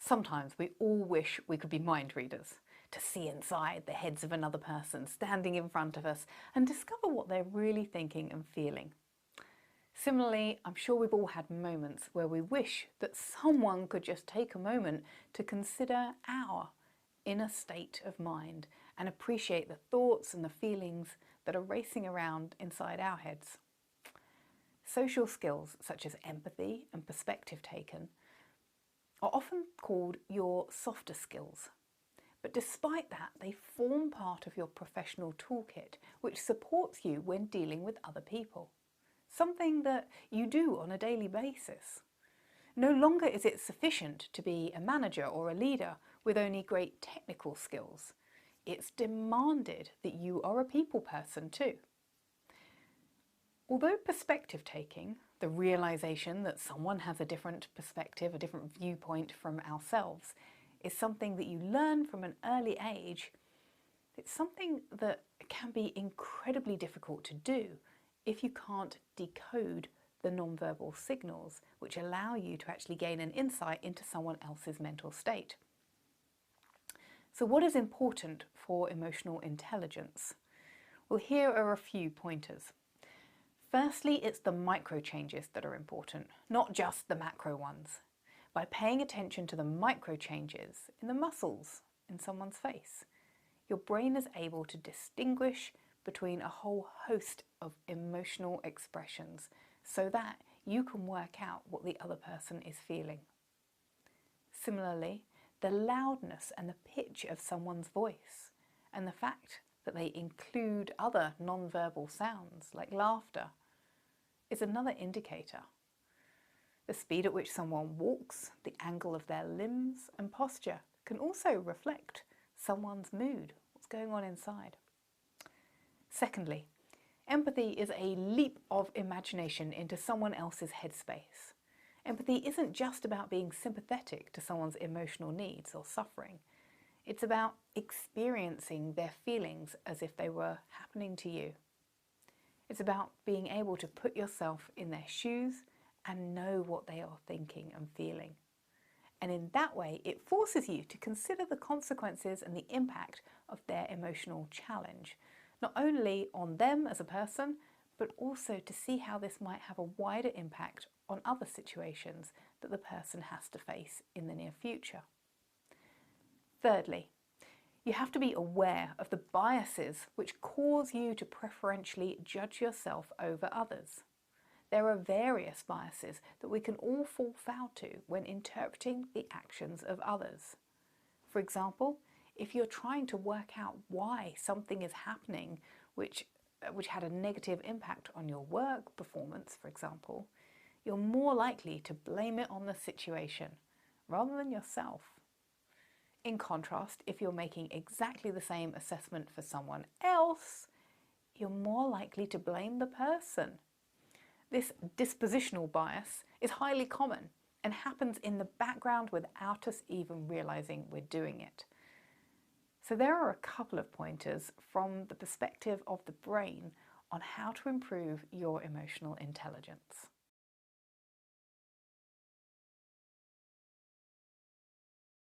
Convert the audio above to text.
Sometimes we all wish we could be mind readers, to see inside the heads of another person standing in front of us and discover what they're really thinking and feeling. Similarly, I'm sure we've all had moments where we wish that someone could just take a moment to consider our inner state of mind and appreciate the thoughts and the feelings that are racing around inside our heads. Social skills such as empathy and perspective taken are often called your softer skills. But despite that, they form part of your professional toolkit, which supports you when dealing with other people. Something that you do on a daily basis. No longer is it sufficient to be a manager or a leader with only great technical skills. It's demanded that you are a people person too. Although perspective taking, the realization that someone has a different perspective, a different viewpoint from ourselves, is something that you learn from an early age, it's something that can be incredibly difficult to do if you can't decode the nonverbal signals which allow you to actually gain an insight into someone else's mental state. So what is important for emotional intelligence? Well, here are a few pointers. Firstly, it's the micro changes that are important, not just the macro ones. By paying attention to the micro changes in the muscles in someone's face, your brain is able to distinguish between a whole host of emotional expressions so that you can work out what the other person is feeling. Similarly, the loudness and the pitch of someone's voice and the fact that they include other non-verbal sounds like laughter is another indicator. The speed at which someone walks, the angle of their limbs and posture can also reflect someone's mood, what's going on inside. Secondly, empathy is a leap of imagination into someone else's headspace. Empathy isn't just about being sympathetic to someone's emotional needs or suffering. It's about experiencing their feelings as if they were happening to you. It's about being able to put yourself in their shoes and know what they are thinking and feeling. And in that way, it forces you to consider the consequences and the impact of their emotional challenge, not only on them as a person, but also to see how this might have a wider impact on other situations that the person has to face in the near future. Thirdly, you have to be aware of the biases which cause you to preferentially judge yourself over others. There are various biases that we can all fall foul to when interpreting the actions of others. For example, if you're trying to work out why something is happening which had a negative impact on your work performance, for example, you're more likely to blame it on the situation rather than yourself. In contrast, if you're making exactly the same assessment for someone else, you're more likely to blame the person. This dispositional bias is highly common and happens in the background without us even realizing we're doing it. So there are a couple of pointers from the perspective of the brain on how to improve your emotional intelligence.